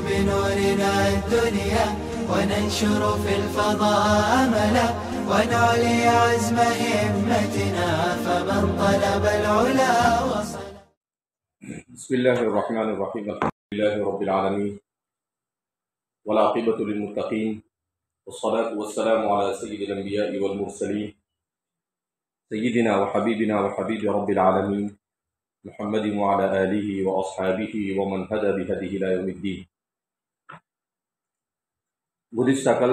بنورنا الدنيا وننشر في الفضاء أملا ونعلي عزم همتنا فمن طلب العلا وصل. بسم الله الرحمن الرحيم. الحمد لله رب العالمين والعاقبة للمتقين والصلاة والسلام على سيد الأنبياء والمرسلين سيدنا وحبيبنا وحبيب رب العالمين محمد وعلى آله وأصحابه ومن هدى بهديه إلى يوم الدين. گزشتہ کل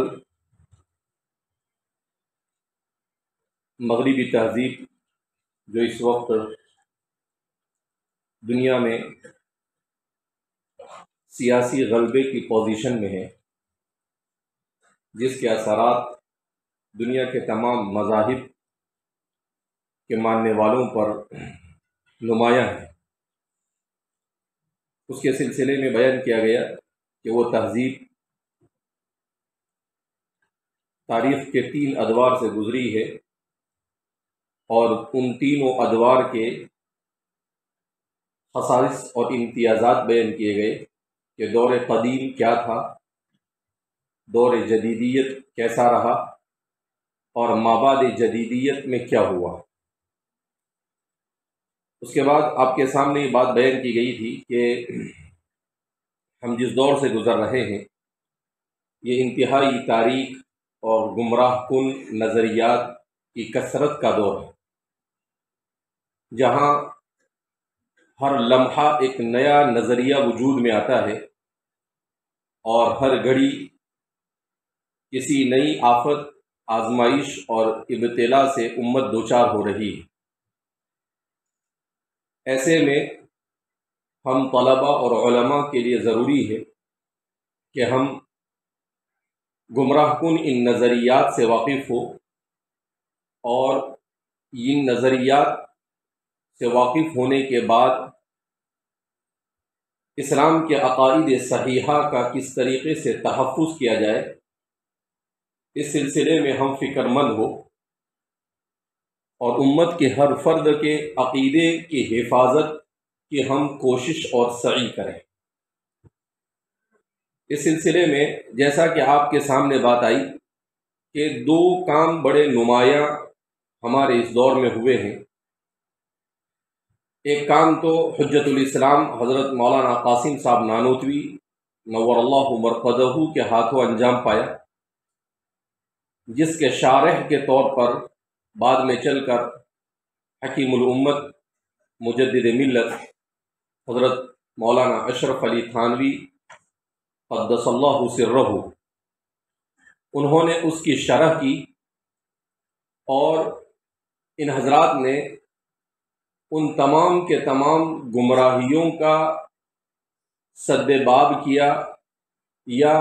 مغربی تہذیب جو اس وقت دنیا میں سیاسی غلبے کی پوزیشن میں ہے، جس کے اثرات دنیا کے تمام مذاہب کے ماننے والوں پر نمایاں ہیں، اس کے سلسلے میں بیان کیا گیا کہ وہ تہذیب تاریخ کے 3 ادوار سے گزری ہے اور ان تینوں ادوار کے خصائص اور امتیازات بیان کیے گئے کہ دور قدیم کیا تھا، دور جدیدیت کیسا رہا اور مابعد جدیدیت میں کیا ہوا. اس کے بعد آپ کے سامنے یہ بات بیان کی گئی تھی کہ ہم جس دور سے گزر رہے ہیں یہ انتہائی تاریک اور گمراہ کن نظریات کی کثرت کا دور ہے، جہاں ہر لمحہ ایک نیا نظریہ وجود میں آتا ہے اور ہر گھڑی کسی نئی آفت، آزمائش اور ابتلا سے امت دوچار ہو رہی ہے. ایسے میں ہم طلباء اور علماء کے لیے ضروری ہے کہ ہم گمراہ کن ان نظریات سے واقف ہو اور ان نظریات سے واقف ہونے کے بعد اسلام کے عقائد صحیحہ کا کس طریقے سے تحفظ کیا جائے اس سلسلے میں ہم فکر مند ہو اور امت کے ہر فرد کے عقیدے کی حفاظت کی ہم کوشش اور سعی کریں. اس سلسلے میں جیسا کہ آپ کے سامنے بات آئی کہ 2 کام بڑے نمایاں ہمارے اس دور میں ہوئے ہیں. ایک کام تو حجت الاسلام حضرت مولانا قاسم صاحب نانوتوی نور اللہ مرقدہ کے ہاتھوں انجام پایا، جس کے شارح کے طور پر بعد میں چل کر حکیم الامت مجدد ملت حضرت مولانا اشرف علی تھانوی قدس اللہ سرہ انہوں نے اس کی شرح کی، اور ان حضرات نے ان تمام کے تمام گمراہیوں کا سد باب کیا یا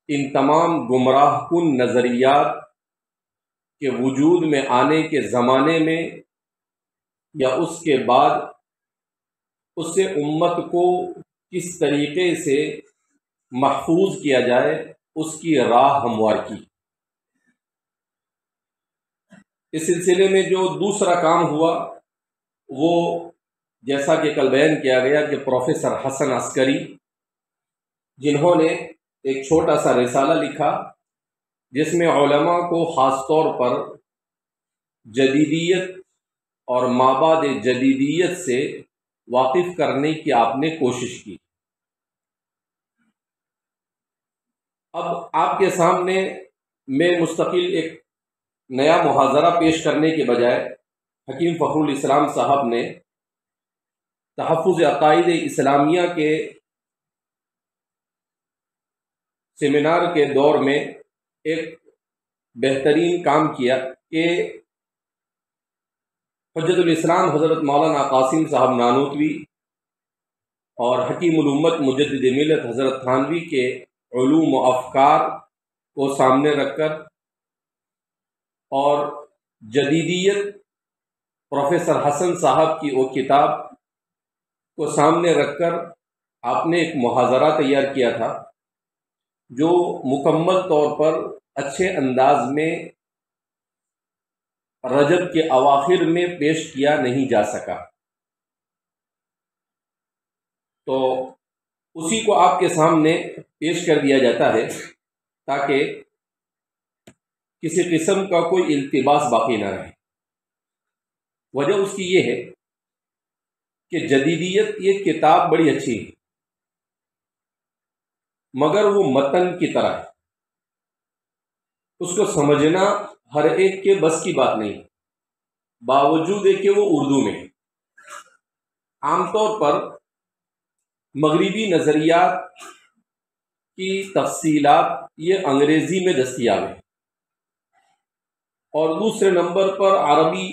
ان تمام گمراہ کن نظریات کے وجود میں آنے کے زمانے میں یا اس کے بعد اس سے امت کو کس طریقے سے محفوظ کیا جائے اس کی راہ ہموار کی. اس سلسلے میں جو دوسرا کام ہوا وہ جیسا کہ کل بیان کیا گیا کہ پروفیسر حسن عسکری جنہوں نے ایک چھوٹا سا رسالہ لکھا جس میں علماء کو خاص طور پر جدیدیت اور مابعد جدیدیت سے واقف کرنے کی آپ نے کوشش کی. اب آپ کے سامنے میں مستقل ایک نیا محاضرہ پیش کرنے کے بجائے حکیم فخر الاسلام صاحب نے تحفظ عقائد اسلامیہ کے سیمینار کے دور میں ایک بہترین کام کیا کہ حجت الاسلام حضرت مولانا قاسم صاحب نانوتوی اور حکیم الامت مجدد ملت حضرت تھانوی کے علوم و افکار کو سامنے رکھ کر اور جدیدیت پروفیسر حسن صاحب کی وہ کتاب کو سامنے رکھ کر آپ نے ایک محاضرہ تیار کیا تھا جو مکمل طور پر اچھے انداز میں رجب کے اواخر میں پیش کیا نہیں جا سکا. تو اسی کو آپ کے سامنے پیش کر دیا جاتا ہے تاکہ کسی قسم کا کوئی التباس باقی نہ رہے۔ وجہ اس کی یہ ہے کہ جدیدیت یہ کتاب بڑی اچھی ہے مگر وہ متن کی طرح ہے، اس کو سمجھنا ہر ایک کے بس کی بات نہیں، باوجود ہے کہ وہ اردو میں ہے۔ عام طور پر مغربی نظریات کی تفصیلات یہ انگریزی میں دستیاب ہیں، اور دوسرے نمبر پر عربی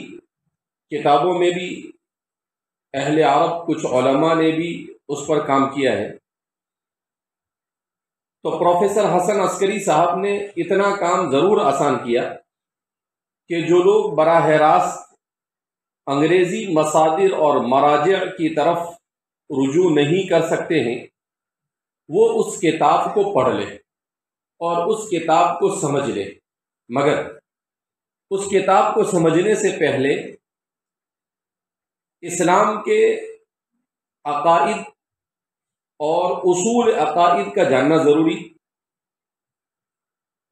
کتابوں میں بھی اہل عرب کچھ علماء نے بھی اس پر کام کیا ہے۔ تو پروفیسر حسن عسکری صاحب نے اتنا کام ضرور آسان کیا کہ جو لوگ براہ راست انگریزی مصادر اور مراجع کی طرف رجوع نہیں کر سکتے ہیں وہ اس کتاب کو پڑھ لیں اور اس کتاب کو سمجھ لیں، مگر اس کتاب کو سمجھنے سے پہلے اسلام کے عقائد اور اصول عقائد کا جاننا ضروری،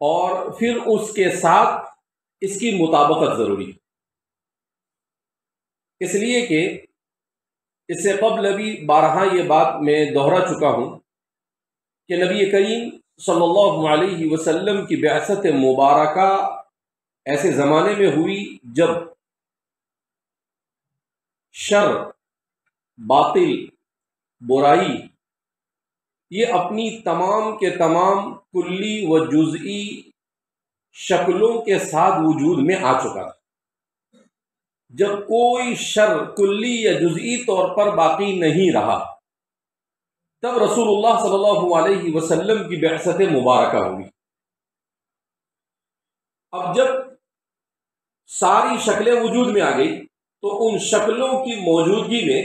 اور پھر اس کے ساتھ اس کی مطابقت ضروری، اس لیے کہ اس سے قبل ابھی بارہا یہ بات میں دوہرا چکا ہوں کہ نبی کریم صلی اللہ علیہ وسلم کی بعثت مبارکہ ایسے زمانے میں ہوئی جب شر، باطل، برائی یہ اپنی تمام کے تمام کلی و جزئی شکلوں کے ساتھ وجود میں آ چکا تھا۔ جب کوئی شر کلی یا جزئی طور پر باقی نہیں رہا تب رسول اللہ صلی اللہ علیہ وسلم کی بعثت مبارکہ ہوئی۔ اب جب ساری شکلیں وجود میں آ گئی تو ان شکلوں کی موجودگی میں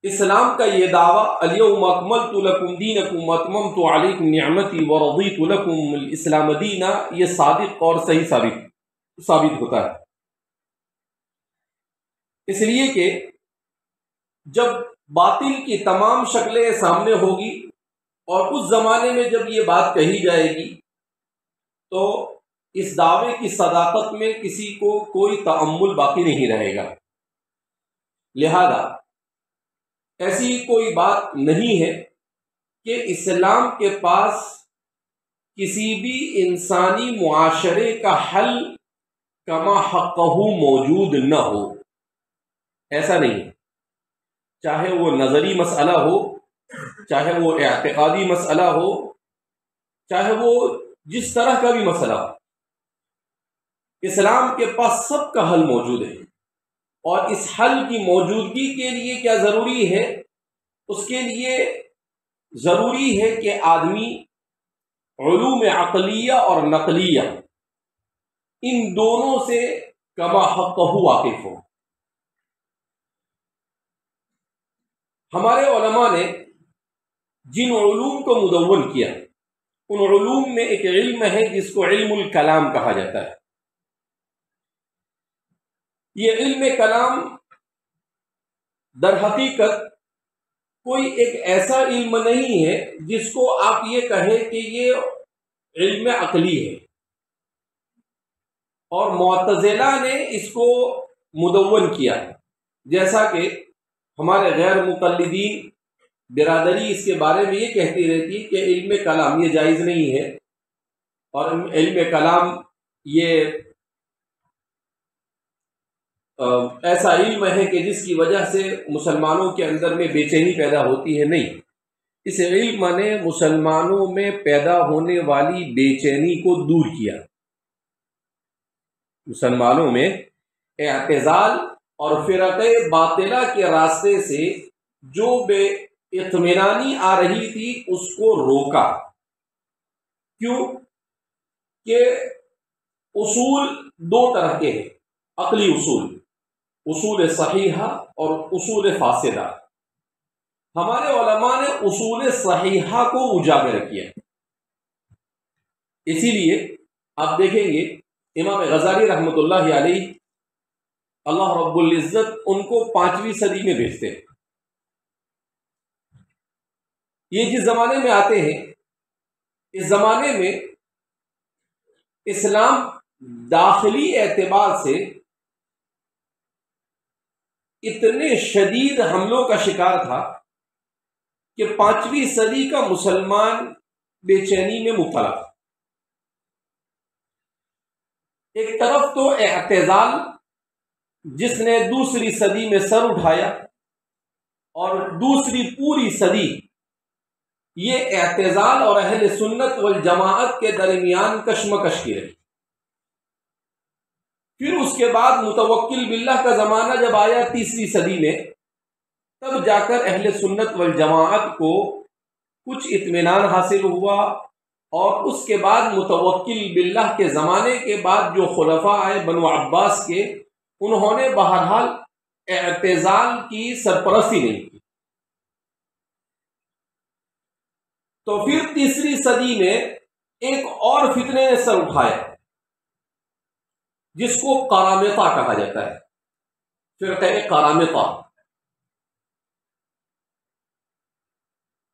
اسلام کا یہ دعویٰ الیوم اکملت لکم دینکم واتممت علیکم نعمتی ورضیت لکم الاسلام دینا، یہ صادق اور صحیح ثابت ہوتا ہے، اس لیے کہ جب باطل کی تمام شکلیں سامنے ہوگی اور اس زمانے میں جب یہ بات کہی جائے گی تو اس دعوے کی صداقت میں کسی کو کوئی تأمل باقی نہیں رہے گا۔ لہذا ایسی کوئی بات نہیں ہے کہ اسلام کے پاس کسی بھی انسانی معاشرے کا حل کما حقہ موجود نہ ہو، ایسا نہیں ہے، چاہے وہ نظری مسئلہ ہو، چاہے وہ اعتقادی مسئلہ ہو، چاہے وہ جس طرح کا بھی مسئلہ ہو، اسلام کے پاس سب کا حل موجود ہے۔ اور اس حل کی موجودگی کے لیے کیا ضروری ہے؟ اس کے لیے ضروری ہے کہ آدمی علوم عقلیہ اور نقلیہ ان دونوں سے کما حقہ واقف ہو۔ ہمارے علماء نے جن علوم کو مدون کیا ان علوم میں ایک علم ہے جس کو علم الکلام کہا جاتا ہے۔ یہ علم کلام در حقیقت کوئی ایک ایسا علم نہیں ہے جس کو آپ یہ کہیں کہ یہ علم عقلی ہے، اور معتزلہ نے اس کو مدون کیا، جیسا کہ ہمارے غیر مقلدین برادری اس کے بارے میں یہ کہتی رہتی کہ علم کلام یہ جائز نہیں ہے، اور علم کلام یہ ایسا علم ہے کہ جس کی وجہ سے مسلمانوں کے اندر میں بے چینی پیدا ہوتی ہے۔ نہیں، اس علم نے مسلمانوں میں پیدا ہونے والی بے چینی کو دور کیا۔ مسلمانوں میں اعتزال اور فرقہ باطلہ کے راستے سے جو بے اطمینانی آ رہی تھی اس کو روکا۔ کیوں؟ کہ اصول دو طرح کے ہیں، عقلی اصول صحیحہ اور اصول فاسدہ۔ ہمارے علماء نے اصول صحیحہ کو اجاگر کیا، اسی لیے آپ دیکھیں گے امام غزالی رحمۃ اللہ علیہ، اللہ رب العزت ان کو 5ویں صدی میں بھیجتے ہیں، یہ جس زمانے میں آتے ہیں، اس زمانے میں اسلام داخلی اعتبار سے اتنے شدید حملوں کا شکار تھا کہ 5ویں صدی کا مسلمان بے چینی میں مبتلا تھا۔ ایک طرف تو اعتزال، جس نے دوسری صدی میں سر اٹھایا، اور دوسری پوری صدی یہ اعتزال اور اہل سنت والجماعت کے درمیان کشمکش کی رہی۔ پھر اس کے بعد متوکل باللہ کا زمانہ جب آیا تیسری صدی میں، تب جا کر اہل سنت والجماعت کو کچھ اطمینان حاصل ہوا، اور اس کے بعد متوکل باللہ کے زمانے کے بعد جو خلفاء آئے بنو عباس کے، انہوں نے بہرحال اعتزال کی سرپرستی نہیں کی۔ تو پھر تیسری صدی میں ایک اور فتنے نے سر اٹھایا، جس کو قرامطہ کہا جاتا ہے، فرقہ قرامطہ،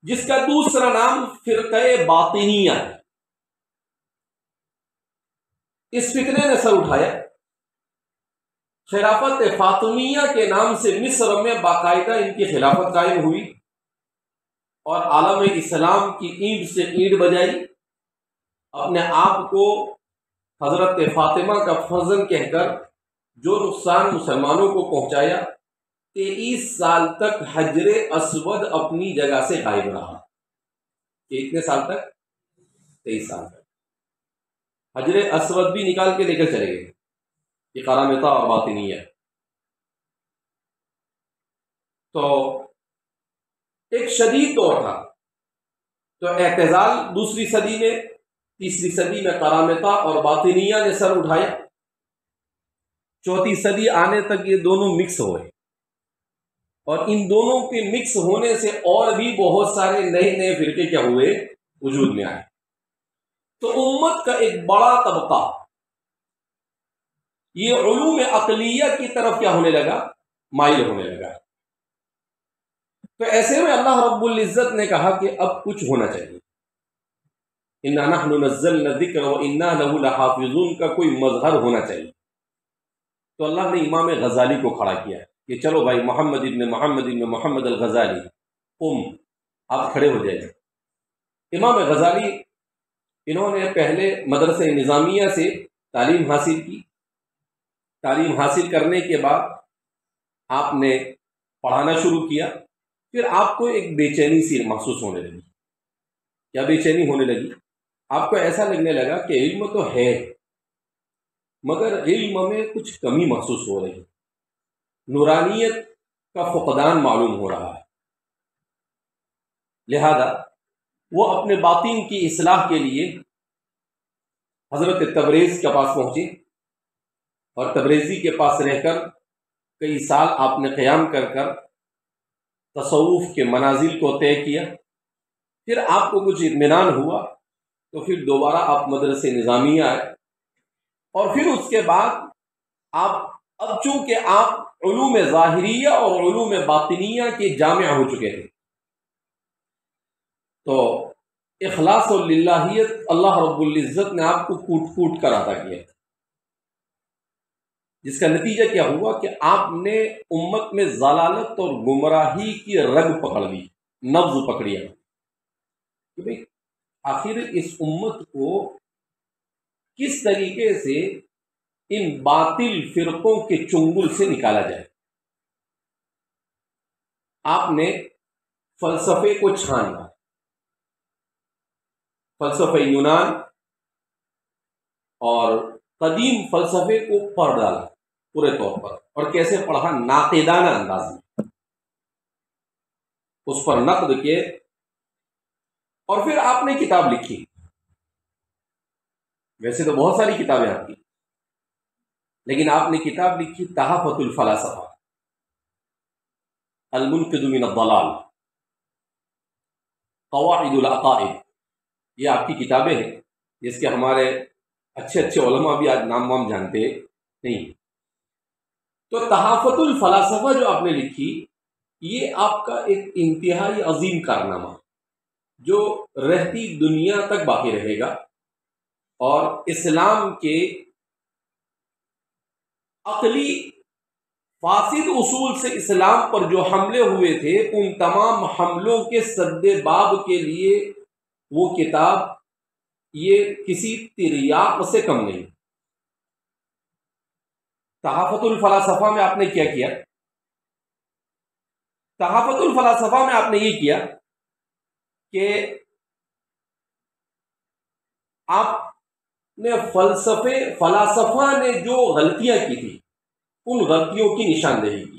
جس کا دوسرا نام فرقہ باطنیہ ہے۔ اس فتنے نے سر اٹھایا، خلافت فاطمیہ کے نام سے مصر میں باقاعدہ ان کی خلافت قائم ہوئی، اور عالم اسلام کی اینٹ سے اینٹ بجائی، اپنے آپ کو حضرت فاطمہ کا فرزند کہہ کر جو نقصان مسلمانوں کو پہنچایا۔ 23 سال تک حجر اسود اپنی جگہ سے غائب رہا۔ کتنے سال تک؟ 23 سال تک حجر اسود بھی نکال کے لے کر چلے گئے۔ یہ قرامطہ اور باطنیہ ہے۔ تو ایک شدید دور تھا، تو اعتزال دوسری صدی میں، تیسری صدی میں قرامطہ اور باطنیہ نے سر اٹھایا۔ چوتھی صدی آنے تک یہ دونوں مکس ہوئے، اور ان دونوں کے مکس ہونے سے اور بھی بہت سارے نئے نئے فرقے کیا ہوئے، وجود میں آئے۔ تو امت کا ایک بڑا طبقہ یہ علوم عقلیہ کی طرف کیا ہونے لگا، مائل ہونے لگا۔ تو ایسے میں اللہ رب العزت نے کہا کہ اب کچھ ہونا چاہیے۔ اِنَّا نَحْنُ نَزَّلْنَا الذِّكْرَ وَإِنَّا لَهُ لَحَافِظُونَ کا کوئی مظہر ہونا چاہیے۔ تو اللہ نے امام غزالی کو کھڑا کیا کہ چلو بھائی محمد ابن محمد الغزالی، آپ کھڑے ہو جائیں۔ امام غزالی انہوں نے پہلے مدرسہ نظامیہ سے تعلیم حاصل کی۔ تعلیم حاصل کرنے کے بعد آپ نے پڑھانا شروع کیا۔ پھر آپ کو ایک بے چینی سی محسوس ہونے لگی۔ کیا بے چینی ہونے لگی؟ آپ کو ایسا لگنے لگا کہ علم تو ہے، مگر علم میں کچھ کمی محسوس ہو رہی، نورانیت کا فقدان معلوم ہو رہا ہے۔ لہذا وہ اپنے باطن کی اصلاح کے لیے حضرت تبریز کے پاس پہنچے، اور تبریزی کے پاس رہ کر کئی سال آپ نے قیام کر کر تصوف کے منازل کو طے کیا۔ پھر آپ کو کچھ اطمینان ہوا، تو پھر دوبارہ آپ مدرسے نظامیہ آئے، اور پھر اس کے بعد اب چونکہ آپ علوم ظاہریہ اور علوم باطنیہ کے جامع ہو چکے تھے، تو اخلاص و للہیت اللہ رب العزت نے آپ کو کوٹ کوٹ کر عطا کیا، جس کا نتیجہ کیا ہوا کہ آپ نے امت میں ضلالت اور گمراہی کی رگ پکڑ لی، نبض پکڑیا کہ بھئی آخر اس امت کو کس طریقے سے ان باطل فرقوں کے چنگل سے نکالا جائے۔ آپ نے فلسفے کو چھانا، فلسفہ یونان اور قدیم فلسفے کو پڑھ ڈالا پورے طور پر، اور کیسے پڑھا؟ ناقدانہ انداز میں اس پر نقد کیے، اور پھر آپ نے کتاب لکھی۔ ویسے تو بہت ساری کتابیں آپ کی، لیکن آپ نے کتاب لکھی تحفۃ الفلاسفہ، المنقذ من الضلال، قواعد العقائد، یہ آپ کی کتابیں ہیں جس کے ہمارے اچھے علماء بھی آج نام وام جانتے نہیں۔ تو تحفۃ الفلاسفہ جو آپ نے لکھی، یہ آپ کا ایک انتہائی عظیم کارنامہ، جو رہتی دنیا تک باقی رہے گا، اور اسلام کے عقلی فاسد اصول سے اسلام پر جو حملے ہوئے تھے، ان تمام حملوں کے سد باب کے لیے وہ کتاب یہ کسی تریاق سے کم نہیں۔ تحافت الفلاسفہ میں آپ نے کیا کیا؟ تحافت الفلاسفہ میں آپ نے یہ کیا کہ آپ نے فلاسفہ نے جو غلطیاں کی تھی ان غلطیوں کی نشاندہی کی،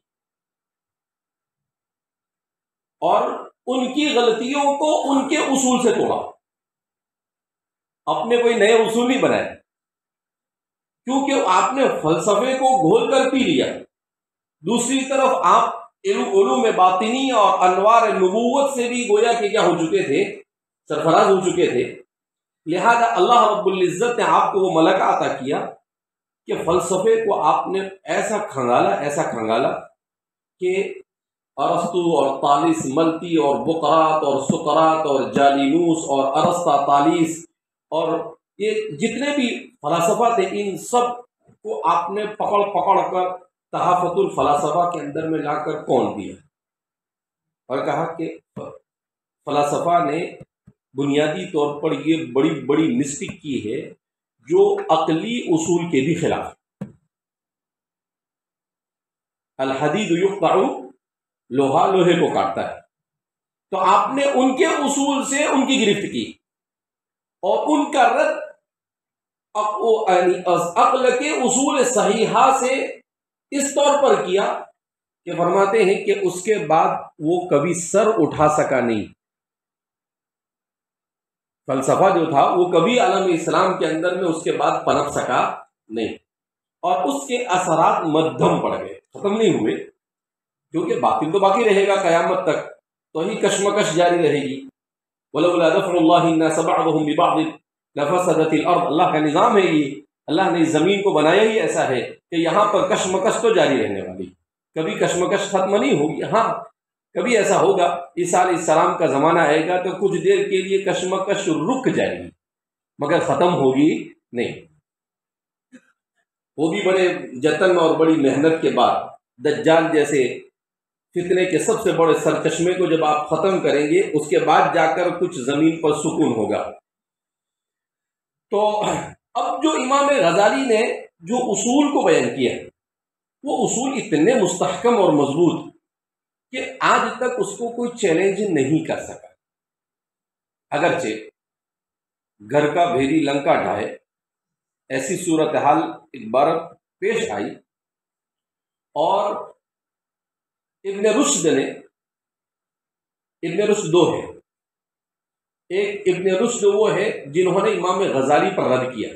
اور ان کی غلطیوں کو ان کے اصول سے توڑا، اپنے کوئی نئے اصول نہیں بنائے، کیونکہ آپ نے فلسفے کو گھول کر پی لیا۔ دوسری طرف آپ علوم باطنی اور انوار نبوت سے بھی گویا کہ کیا ہو چکے تھے، سرفراز ہو چکے تھے، لہذا اللہ رب العزت نے آپ کو وہ ملکہ عطا کیا کہ فلسفے کو آپ نے ایسا کھنگالا کہ ارسطو اور طالیس ملتی اور بقراط اور سقراط اور جالینوس اور ارسطا طالیس اور یہ جتنے بھی فلاسفہ تھے، ان سب کو آپ نے پکڑ کر تحافت الفلاسفہ کے اندر میں لا کر کون دیا، اور کہا کہ فلاسفہ نے بنیادی طور پر یہ بڑی مسٹیک کی ہے جو عقلی اصول کے بھی خلاف۔ الحدید یقطع، لوہا لوہے کو کاٹتا ہے، تو آپ نے ان کے اصول سے ان کی گرفت کی اور ان کا رد عقل کے اصول صحیحہ سے اس طور پر کیا کہ فرماتے ہیں کہ اس کے بعد وہ کبھی سر اٹھا سکا نہیں۔ فلسفہ جو تھا وہ کبھی عالم اسلام کے اندر میں اس کے بعد پنپ سکا نہیں، اور اس کے اثرات مدھم پڑ گئے، ختم نہیں ہوئے، کیونکہ باطل تو باقی رہے گا قیامت تک، تو ہی کشمکش جاری رہے گی۔ وَلَوْلَا دَفْعُ اللَّهِ النَّاسَ بَعْضَهُمْ بِبَعْضٍ لَفَسَدَتِ الْأَرْضُ، اللہ کا نظام ہے یہ، اللہ نے اس زمین کو بنایا ہی ایسا ہے کہ یہاں پر کشمکش تو جاری رہنے والی، کبھی کشمکش ختم نہیں ہوگی۔ ہاں کبھی ایسا ہوگا، عیسیٰ علیہ السلام کا زمانہ آئے گا تو کچھ دیر کے لیے کشمکش رک جائے گی، مگر ختم ہوگی نہیں، وہ بھی بڑے جتن اور بڑی محنت کے بعد۔ دجال جیسے فتنے کے سب سے بڑے سرچشمے کو جب آپ ختم کریں گے، اس کے بعد جا کر کچھ زمین پر سکون ہوگا۔ تو اب جو امام غزالی نے جو اصول کو بیان کیا، وہ اصول اتنے مستحکم اور مضبوط کہ آج تک اس کو کوئی چیلنج نہیں کر سکا، اگرچہ گھر کا بھیری لنکا ڈھائے ایسی صورتحال ایک بار پیش آئی، اور ابن رشد دو ہے، ایک ابن رشد وہ ہے جنہوں نے امام غزالی پر رد کیا،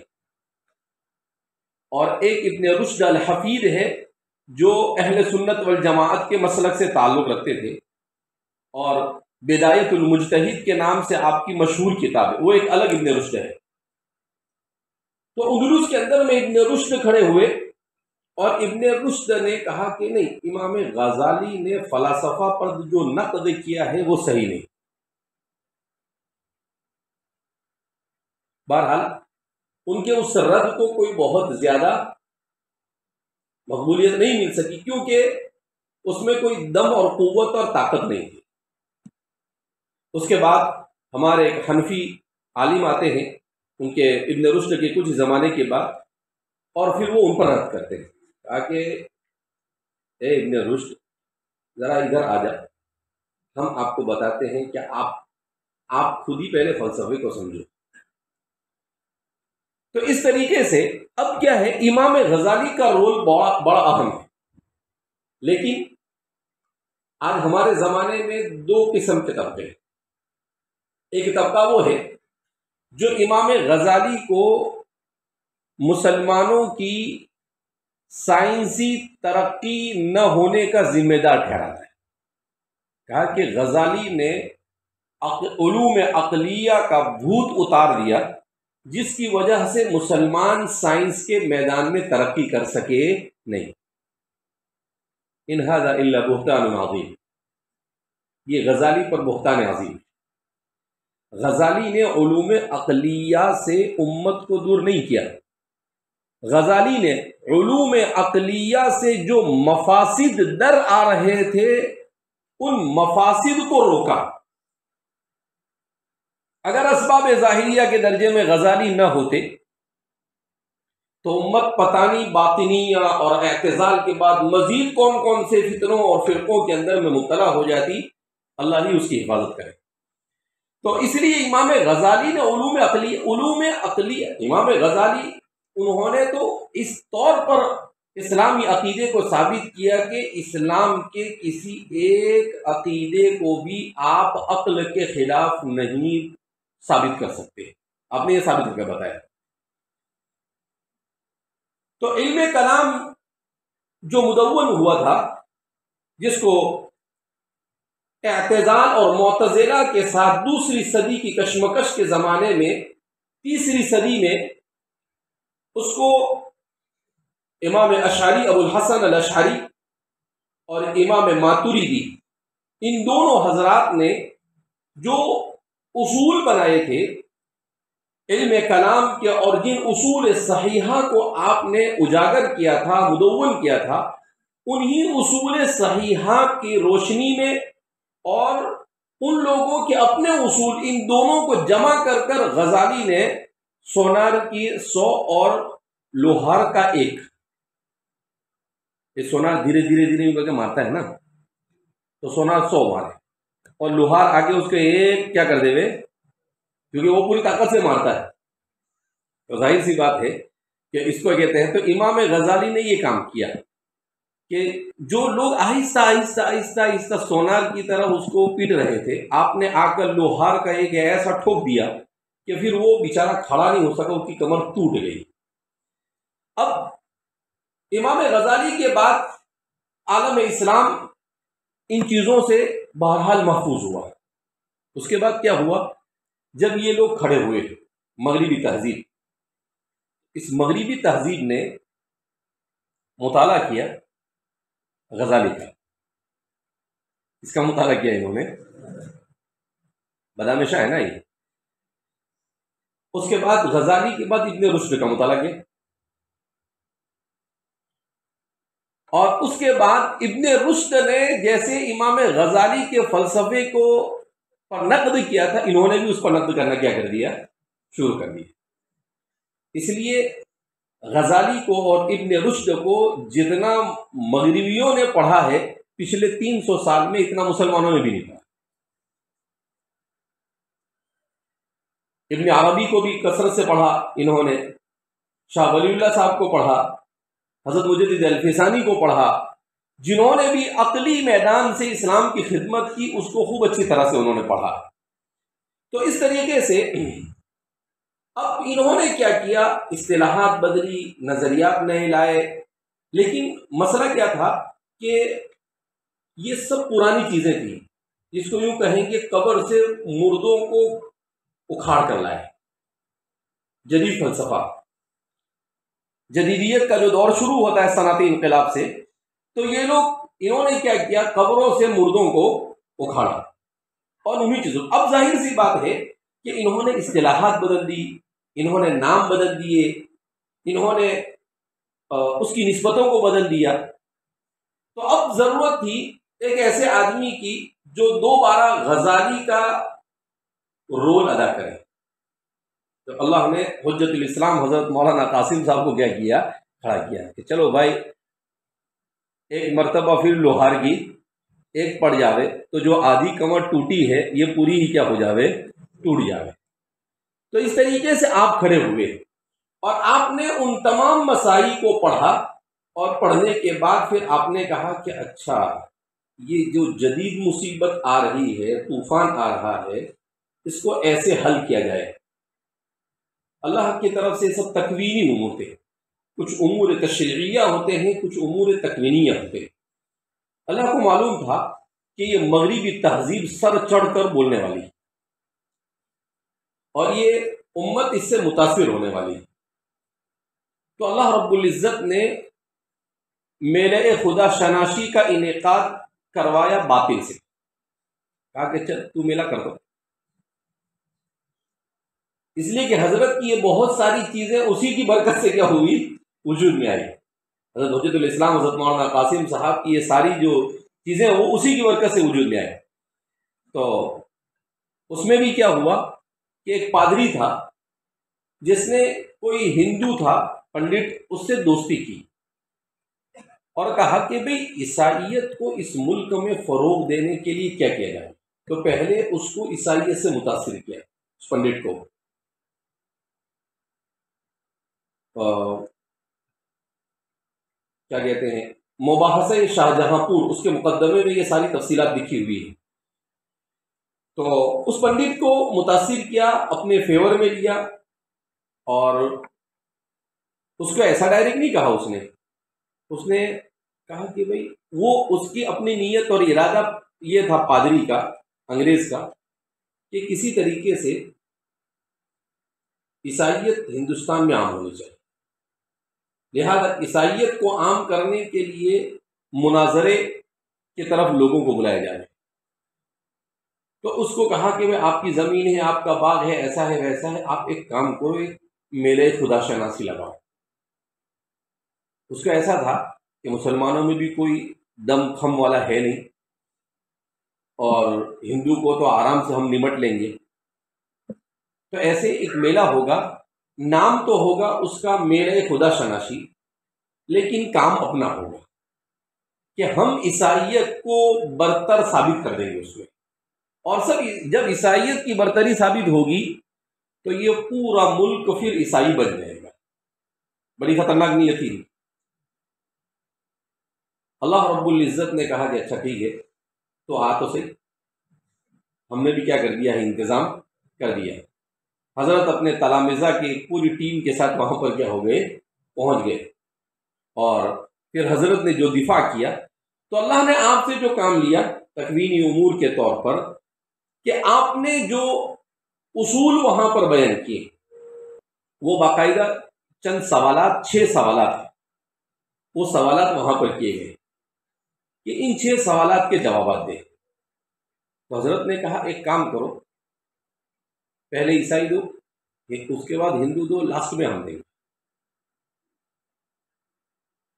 اور ایک ابن رشد الحفید ہے جو اہل سنت والجماعت کے مسلک سے تعلق رکھتے تھے، اور بدایت المجتہد کے نام سے آپ کی مشہور کتاب ہے، وہ ایک الگ ابن رشد ہے۔ تو اندلس کے اندر میں ابن رشد کھڑے ہوئے، اور ابن رشد نے کہا کہ نہیں، امام غزالی نے فلاسفہ پر جو نقد کیا ہے وہ صحیح نہیں۔ بہرحال ان کے اس رد کو کوئی بہت زیادہ مقبولیت نہیں مل سکی، کیونکہ اس میں کوئی دم اور قوت اور طاقت نہیں تھی۔ اس کے بعد ہمارے ایک حنفی عالم آتے ہیں، ان کے ابن رشد کے کچھ زمانے کے بعد، اور پھر وہ ان پر رد کرتے ہیں، کہا کہ اے ابن رشد ذرا ادھر آ جا، ہم آپ کو بتاتے ہیں کہ آپ خود ہی پہلے فلسفے کو سمجھو۔ تو اس طریقے سے اب کیا ہے، امام غزالی کا رول بڑا اہم ہے، لیکن آج ہمارے زمانے میں دو قسم کے طبقے ہیں۔ ایک طبقہ وہ ہے جو امام غزالی کو مسلمانوں کی سائنسی ترقی نہ ہونے کا ذمہ دار ٹھہراتا ہے، کہا کہ غزالی نے علوم عقلیہ کا بھوت اتار دیا، جس کی وجہ سے مسلمان سائنس کے میدان میں ترقی کر سکے نہیں۔ ان ھذا الا بہتان عظیم، یہ غزالی پر بہتان عظیم۔ غزالی نے علوم عقلیہ سے امت کو دور نہیں کیا، غزالی نے علوم عقلیہ سے جو مفاسد در آ رہے تھے ان مفاسد کو روکا۔ اگر اسباب ظاہریہ کے درجے میں غزالی نہ ہوتے تو امت پتانی باطنیہ اور اعتزال کے بعد مزید کون کون سے فتنوں اور فرقوں کے اندر میں مبتلا ہو جاتی، اللہ ہی اس کی حفاظت کرے۔ تو اس لیے امام غزالی نے علوم عقلی امام غزالی انہوں نے تو اس طور پر اسلامی عقیدے کو ثابت کیا کہ اسلام کے کسی ایک عقیدے کو بھی آپ عقل کے خلاف نہیں ثابت کر سکتے، آپ نے یہ ثابت کر کے بتایا۔ تو علم کلام جو مدون ہوا تھا، جس کو اعتزال اور معتزلہ کے ساتھ دوسری صدی کی کشمکش کے زمانے میں تیسری صدی میں اس کو امام اشعری ابو الحسن الاشعری اور امام ماتریدی ان دونوں حضرات نے جو اصول بنائے تھے علم کلام کے، اور جن اصول صحیحہ کو آپ نے اجاگر کیا تھا، مدون کیا تھا، انہی اصول صحیحہ کی روشنی میں اور ان لوگوں کے اپنے اصول، ان دونوں کو جمع کر کر غزالی نے سونار کی 100 اور لوہار کا 1، یہ سونار دھیرے دھیرے دھیرے کر کے مارتا ہے نا، تو سونار 100 مارے اور لوہار آگے اس کے 1 کیا کر دے وے، کیونکہ وہ پوری طاقت سے مارتا ہے۔ تو ظاہر سی بات ہے کہ اس کو کہتے ہیں۔ تو امام غزالی نے یہ کام کیا کہ جو لوگ آہستہ آہستہ آہستہ آہستہ سونار کی طرح اس کو پیٹ رہے تھے، آپ نے آ کر لوہار کا ایک ایسا ٹھوک دیا کہ پھر وہ بیچارہ کھڑا نہیں ہو سکا، اس کی کمر ٹوٹ گئی۔ اب امام غزالی کے بعد عالم اسلام ان چیزوں سے بہرحال محفوظ ہوا۔ اس کے بعد کیا ہوا، جب یہ لوگ کھڑے ہوئے مغربی تہذیب، اس مغربی تہذیب نے مطالعہ کیا غزالی کا، اس کا مطالعہ کیا انہوں نے، بدام شاہ ہے نا یہ۔ اس کے بعد غزالی کے بعد ابن رشد کا مطالعہ کیا، اور اس کے بعد ابن رشد نے جیسے امام غزالی کے فلسفے کو پر نقد کیا تھا، انہوں نے بھی اس پر نقد کرنا کیا کر دیا، شروع کر دیا۔ اس لیے غزالی کو اور ابن رشد کو جتنا مغربیوں نے پڑھا ہے پچھلے 300 سال میں، اتنا مسلمانوں نے بھی نہیں پڑھا۔ ابن عربی کو بھی کثرت سے پڑھا انہوں نے، شاہ ولی اللہ صاحب کو پڑھا، حضرت مجدد الفسانی کو پڑھا، جنہوں نے بھی عقلی میدان سے اسلام کی خدمت کی، اس کو خوب اچھی طرح سے انہوں نے پڑھا۔ تو اس طریقے سے اب انہوں نے کیا کیا، اصطلاحات بدلی، نظریات نئے لائے، لیکن مسئلہ کیا تھا کہ یہ سب پرانی چیزیں تھیں، جس کو یوں کہیں کہ قبر سے مردوں کو اکھاڑ کر لائے۔ جدید فلسفہ، جدیدیت کا جو دور شروع ہوتا ہے صنعتی انقلاب سے، تو یہ لوگ انہوں نے کیا کیا، قبروں سے مردوں کو اکھاڑا اور انہی چیزوں۔ اب ظاہر سی بات ہے کہ انہوں نے اصطلاحات بدل دی، انہوں نے نام بدل دیے، انہوں نے اس کی نسبتوں کو بدل دیا۔ تو اب ضرورت تھی ایک ایسے آدمی کی جو دوبارہ غزالی کا رول ادا کرے۔ تو اللہ نے حجت الاسلام حضرت مولانا قاسم صاحب کو کیا کیا، کھڑا کیا کہ چلو بھائی ایک مرتبہ پھر لوہار کی 1 پڑ جاوے تو جو آدھی کمر ٹوٹی ہے یہ پوری ہی کیا ہو جاوے، ٹوٹ جاوے۔ تو اس طریقے سے آپ کھڑے ہوئے اور آپ نے ان تمام مسائل کو پڑھا، اور پڑھنے کے بعد پھر آپ نے کہا کہ اچھا یہ جو جدید مصیبت آ رہی ہے، طوفان آ رہا ہے، اس کو ایسے حل کیا جائے۔ اللہ کی طرف سے سب تکوینی امور تھے، کچھ امور تشریعیہ ہوتے ہیں، کچھ امور تکوینیہ ہوتے ہیں۔ اللہ کو معلوم تھا کہ یہ مغربی تہذیب سر چڑھ کر بولنے والی، اور یہ امت اس سے متاثر ہونے والی۔ تو اللہ رب العزت نے میلہ خدا شناسی کا انعقاد کروایا باطل سے، کہا کہ چل تو میلہ کر دو، اس لیے کہ حضرت کی یہ بہت ساری چیزیں اسی کی برکت سے کیا ہوئی، وجود میں آئی۔ حضرت حجت الاسلام حضرت مولانا قاسم صاحب کی یہ ساری جو چیزیں وہ اسی کی برکت سے وجود میں آئی۔ تو اس میں بھی کیا ہوا کہ ایک پادری تھا جس نے، کوئی ہندو تھا پنڈت، اس سے دوستی کی اور کہا کہ بھئی عیسائیت کو اس ملک میں فروغ دینے کے لیے کیا کیا جائے۔ تو پہلے اس کو عیسائیت سے متاثر کیا اس پنڈت کو، کیا کہتے ہیں، مباحثہ شاہجہاں پور، اس کے مقدمے میں یہ ساری تفصیلات لکھی ہوئی ہیں۔ تو اس پنڈت کو متاثر کیا، اپنے فیور میں لیا، اور اس کو ایسا ڈائریکٹ نہیں کہا، اس نے کہا کہ بھئی وہ اس کی اپنی نیت اور ارادہ یہ تھا پادری کا، انگریز کا، کہ کسی طریقے سے عیسائیت ہندوستان میں عام ہونی چاہیے، لہذا عیسائیت کو عام کرنے کے لیے مناظرے کی طرف لوگوں کو بلایا جائے۔ تو اس کو کہا کہ بھئی آپ کی زمین ہے، آپ کا باغ ہے، ایسا ہے ویسا ہے، آپ ایک کام کرو، ایک میلے خدا شناسی لگاؤ۔ اس کا ایسا تھا کہ مسلمانوں میں بھی کوئی دم خم والا ہے نہیں، اور ہندو کو تو آرام سے ہم نمٹ لیں گے، تو ایسے ایک میلہ ہوگا، نام تو ہوگا اس کا میلے خدا شناسی، لیکن کام اپنا ہوگا کہ ہم عیسائیت کو برتر ثابت کر دیں گے اس میں، اور جب عیسائیت کی برتری ثابت ہوگی تو یہ پورا ملک پھر عیسائی بن جائے گا۔ بڑی خطرناک نیت تھی۔ اللہ رب العزت نے کہا کہ اچھا ٹھیک ہے، تو آ تو صحیح، ہم نے بھی کیا کر دیا ہے، انتظام کر دیا۔ حضرت اپنے تلامذہ کی پوری ٹیم کے ساتھ وہاں پر کیا ہو گئے، پہنچ گئے، اور پھر حضرت نے جو دفاع کیا، تو اللہ نے آپ سے جو کام لیا تکوینی امور کے طور پر، کہ آپ نے جو اصول وہاں پر بیان کیے، وہ باقاعدہ چند سوالات، 6 سوالات ہیں، وہ سوالات وہاں پر کیے گئے کہ ان 6 سوالات کے جوابات دیں۔ تو حضرت نے کہا ایک کام کرو، پہلے عیسائی دو، اس کے بعد ہندو دو، لاسٹ میں ہم دیں گے۔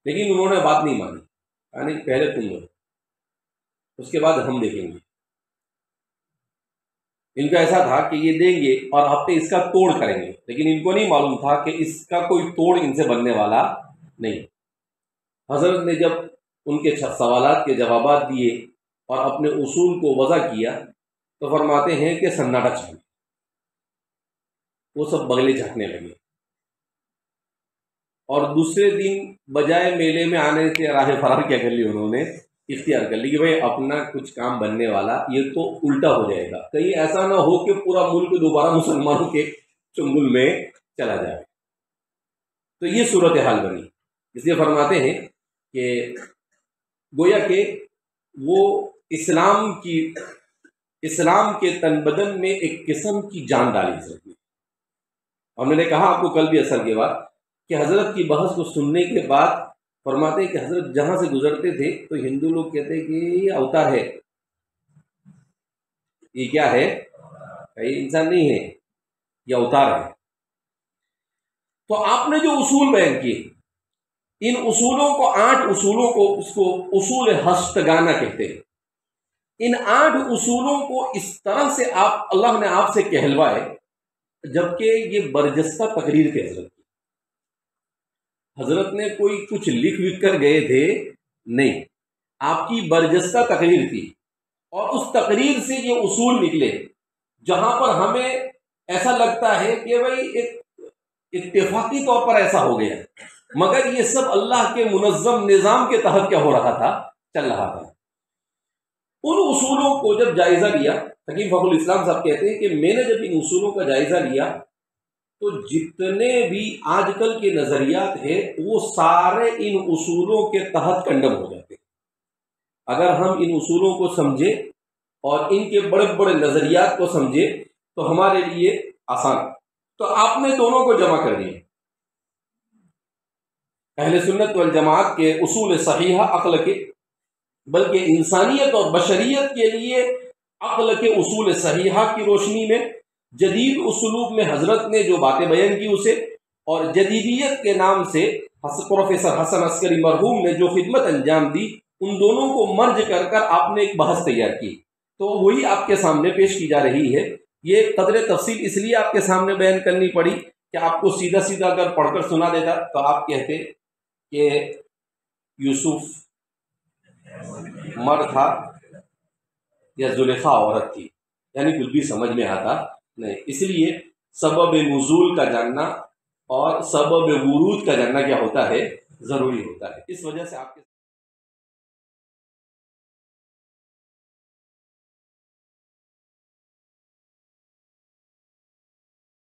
لیکن انہوں نے بات نہیں مانی، یعنی پہلے تم دو، اس کے بعد ہم دیکھیں گے۔ ان کا ایسا تھا کہ یہ دیں گے اور ہفتے اس کا توڑ کریں گے، لیکن ان کو نہیں معلوم تھا کہ اس کا کوئی توڑ ان سے بننے والا نہیں۔ حضرت نے جب ان کے سوالات کے جوابات دیے اور اپنے اصول کو وضع کیا، تو فرماتے ہیں کہ سناٹا چھا گیا، وہ سب بغلے جھانکنے لگے، اور دوسرے دن بجائے میلے میں آنے سے راہ فرار کیا کر لی، انہوں نے اختیار کر لی کہ بھئی اپنا کچھ کام بننے والا یہ تو الٹا ہو جائے گا، کہیں ایسا نہ ہو کہ پورا ملک دوبارہ مسلمانوں کے چنگل میں چلا جائے۔ تو یہ صورتحال بنی۔ اس لیے فرماتے ہیں کہ گویا کہ وہ اسلام کے تن بدن میں ایک قسم کی جان ڈالی سکتی۔ اور میں نے کہا آپ کو کل بھی اثر کے بعد کہ حضرت کی بحث کو سننے کے بعد فرماتے ہیں کہ حضرت جہاں سے گزرتے تھے تو ہندو لوگ کہتے ہیں کہ یہ اوتار ہے، یہ کیا ہے، یہ انسان نہیں ہے، یہ اوتار ہے۔ تو آپ نے جو اصول بیان کیے، ان اصولوں کو 8 اصولوں کو، اس کو اصول ہشتگانہ کہتے ہیں۔ ان 8 اصولوں کو اس طرح سے اللہ نے آپ سے کہلوائے، جبکہ یہ برجستہ تقریر تھی حضرت نے کوئی کچھ لکھ کر گئے تھے نہیں، آپ کی برجستہ تقریر تھی، اور اس تقریر سے یہ اصول نکلے، جہاں پر ہمیں ایسا لگتا ہے کہ بھئی ایک اتفاقی طور پر ایسا ہو گیا، مگر یہ سب اللہ کے منظم نظام کے تحت کیا ہو رہا تھا، چل رہا تھا۔ ان اصولوں کو جب جائزہ لیا، حکیم فخر الاسلام صاحب کہتے ہیں کہ میں نے جب ان اصولوں کا جائزہ لیا تو جتنے بھی آج کل کے نظریات ہیں وہ سارے ان اصولوں کے تحت کنڈم ہو جاتے ہیں۔ اگر ہم ان اصولوں کو سمجھیں اور ان کے بڑے بڑے نظریات کو سمجھیں تو ہمارے لیے آسان۔ تو آپ نے دونوں کو جمع کر دیا، اہل سنت والجماعت کے اصول صحیحہ عقل کے، بلکہ انسانیت اور بشریت کے لیے عقل کے اصول صحیحہ کی روشنی میں، جدید اسلوب میں حضرت نے جو باتیں بیان کی اسے، اور جدیدیت کے نام سے پروفیسر حسن عسکری مرحوم نے جو خدمت انجام دی، ان دونوں کو مرج کر کر آپ نے ایک بحث تیار کی، تو وہی آپ کے سامنے پیش کی جا رہی ہے۔ یہ قدر تفصیل اس لیے آپ کے سامنے بیان کرنی پڑی کہ آپ کو سیدھا سیدھا اگر پڑھ کر سنا دیتا تو آپ کہتے کہ یوسف مرد تھا یا زلیخا عورت تھی، یعنی کچھ بھی سمجھ میں آتا نہیں۔ اس لیے سبب نزول کا جاننا اور سبب ورود کا جاننا کیا ہوتا ہے، ضروری ہوتا ہے۔ اس وجہ سے آپ کے